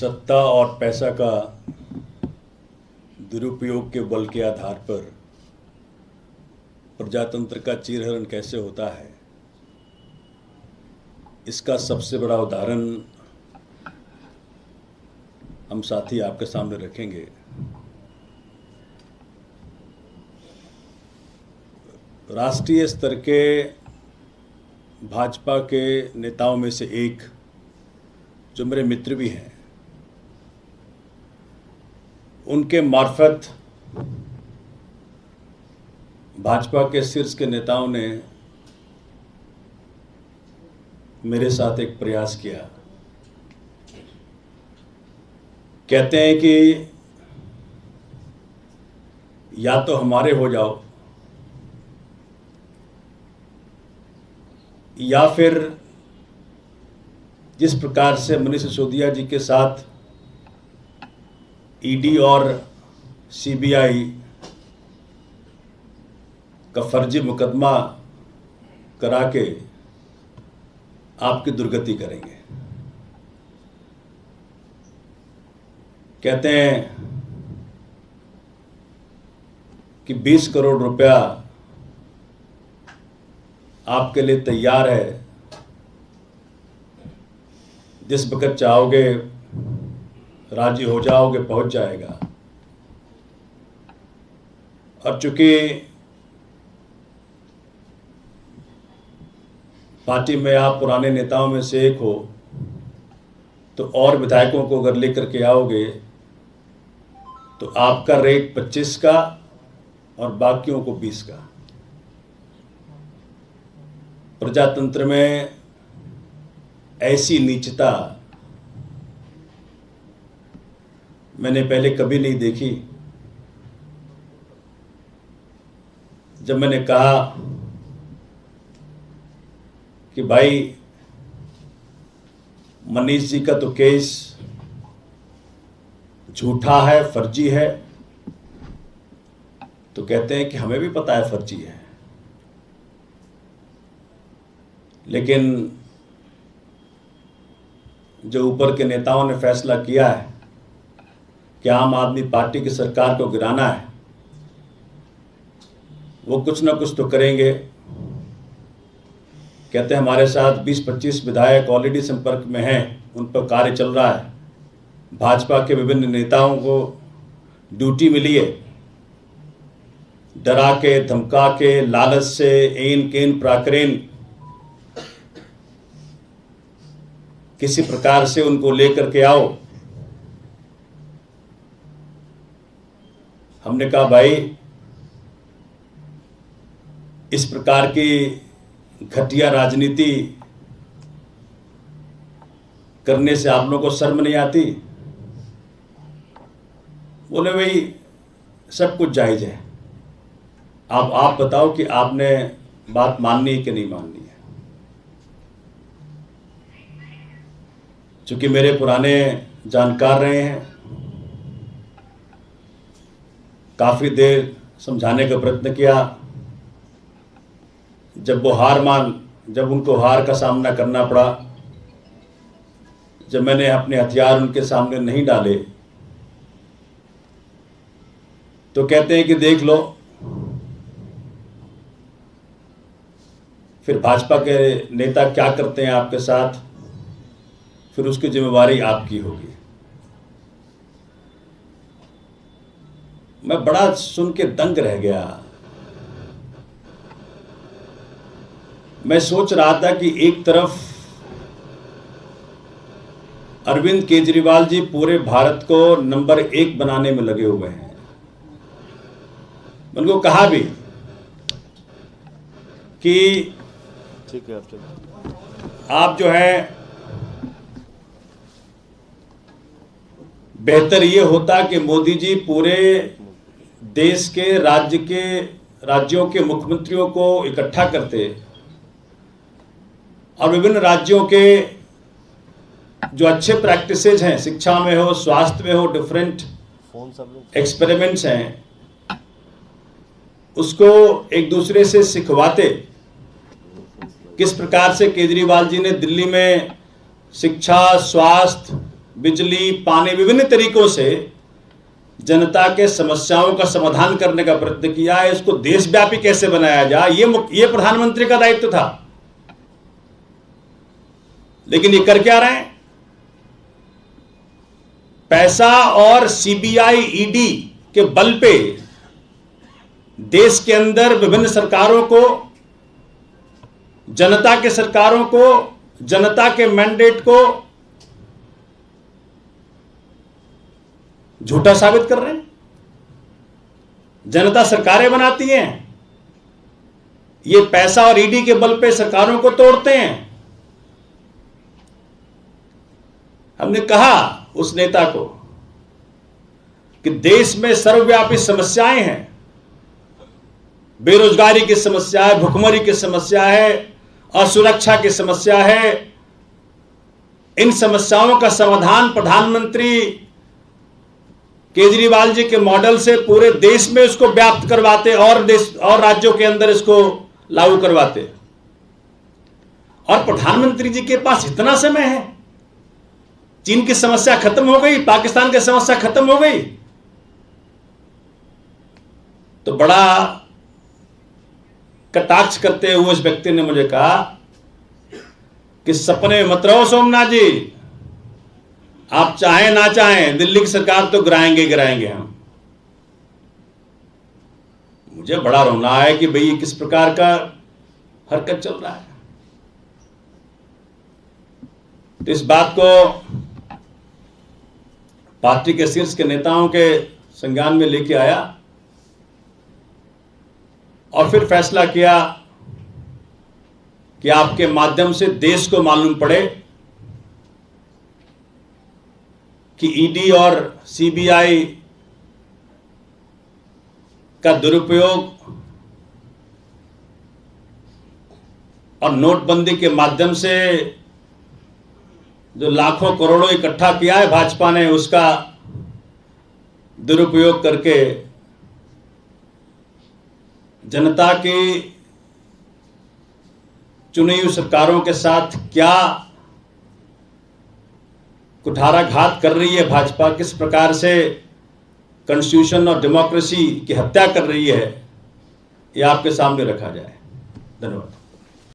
सत्ता और पैसा का दुरुपयोग के बल के आधार पर प्रजातंत्र का चीरहरण कैसे होता है, इसका सबसे बड़ा उदाहरण हम साथी आपके सामने रखेंगे। राष्ट्रीय स्तर के भाजपा के नेताओं में से एक, जो मेरे मित्र भी हैं, उनके मार्फत भाजपा के शीर्ष के नेताओं ने मेरे साथ एक प्रयास किया। कहते हैं कि या तो हमारे हो जाओ या फिर जिस प्रकार से मनीष सिसोदिया जी के साथ ईडी और सीबीआई का फर्जी मुकदमा करा के आपकी दुर्गति करेंगे। कहते हैं कि 20 करोड़ रुपया आपके लिए तैयार है, जिस वक्त चाहोगे राजी हो जाओगे, पहुंच जाएगा। और चूंकि पार्टी में आप पुराने नेताओं में से एक हो, तो और विधायकों को अगर लेकर के आओगे तो आपका रेट 25 का और बाकियों को 20 का। प्रजातंत्र में ऐसी नीचता मैंने पहले कभी नहीं देखी। जब मैंने कहा कि भाई मनीष जी का तो केस झूठा है, फर्जी है, तो कहते हैं कि हमें भी पता है फर्जी है, लेकिन जो ऊपर के नेताओं ने फैसला किया है कि आम आदमी पार्टी की सरकार को गिराना है, वो कुछ ना कुछ तो करेंगे। कहते हैं हमारे साथ 20-25 विधायक ऑलरेडी संपर्क में हैं, उन पर कार्य चल रहा है। भाजपा के विभिन्न नेताओं को ड्यूटी मिली है, डरा के, धमका के, लालच से, एन केन प्राकरेन किसी प्रकार से उनको लेकर के आओ। हमने कहा भाई, इस प्रकार की घटिया राजनीति करने से आप लोगों को शर्म नहीं आती? बोले भाई सब कुछ जायज है, आप बताओ कि आपने बात माननी है कि नहीं माननी है। चूंकि मेरे पुराने जानकार रहे हैं, काफी देर समझाने का प्रयत्न किया। जब उनको हार का सामना करना पड़ा, जब मैंने अपने हथियार उनके सामने नहीं डाले, तो कहते हैं कि देख लो, फिर भाजपा के नेता क्या करते हैं आपके साथ, फिर उसकी जिम्मेवारी आपकी होगी। मैं बड़ा सुन के दंग रह गया। मैं सोच रहा था कि एक तरफ अरविंद केजरीवाल जी पूरे भारत को नंबर 1 बनाने में लगे हुए हैं। मैंने उनको कहा भी कि ठीक है, आप जो है, बेहतर ये होता कि मोदी जी पूरे देश के राज्यों के मुख्यमंत्रियों को इकट्ठा करते और विभिन्न राज्यों के जो अच्छे प्रैक्टिसेज हैं, शिक्षा में हो, स्वास्थ्य में हो, डिफरेंट एक्सपेरिमेंट्स हैं, उसको एक दूसरे से सिखवाते। किस प्रकार से केजरीवाल जी ने दिल्ली में शिक्षा, स्वास्थ्य, बिजली, पानी, विभिन्न तरीकों से जनता के समस्याओं का समाधान करने का प्रयत्न किया है। इसको देशव्यापी कैसे बनाया जाए, ये प्रधानमंत्री का दायित्व था। लेकिन ये कर क्या रहे हैं? पैसा और सीबीआई, ईडी के बल पे देश के अंदर विभिन्न सरकारों को, जनता के सरकारों को, जनता के मैंडेट को झूठा साबित कर रहे हैं। जनता सरकारें बनाती हैं, ये पैसा और ईडी के बल पे सरकारों को तोड़ते हैं। हमने कहा उस नेता को कि देश में सर्वव्यापी समस्याएं हैं, बेरोजगारी की समस्या है, भुखमरी की समस्या है, असुरक्षा की समस्या है। इन समस्याओं का समाधान प्रधानमंत्री केजरीवाल जी के मॉडल से पूरे देश में इसको व्याप्त करवाते और देश और राज्यों के अंदर इसको लागू करवाते। और प्रधानमंत्री जी के पास इतना समय है, चीन की समस्या खत्म हो गई, पाकिस्तान की समस्या खत्म हो गई, तो बड़ा कटाक्ष करते हुए उस व्यक्ति ने मुझे कहा कि सपने मत रहो सोमनाथ जी, आप चाहें ना चाहें दिल्ली की सरकार तो गिराएंगे हम। मुझे बड़ा रोना है कि भाई किस प्रकार का हरकत चल रहा है। तो इस बात को पार्टी के शीर्ष के नेताओं के संज्ञान में लेके आया और फिर फैसला किया कि आपके माध्यम से देश को मालूम पड़े कि ईडी और सीबीआई का दुरुपयोग और नोटबंदी के माध्यम से जो लाखों करोड़ों इकट्ठा किया है भाजपा ने, उसका दुरुपयोग करके जनता की चुनी हुई सरकारों के साथ क्या कुठाराघात कर रही है भाजपा, किस प्रकार से कॉन्स्टिट्यूशन और डेमोक्रेसी की हत्या कर रही है, ये आपके सामने रखा जाए। धन्यवाद।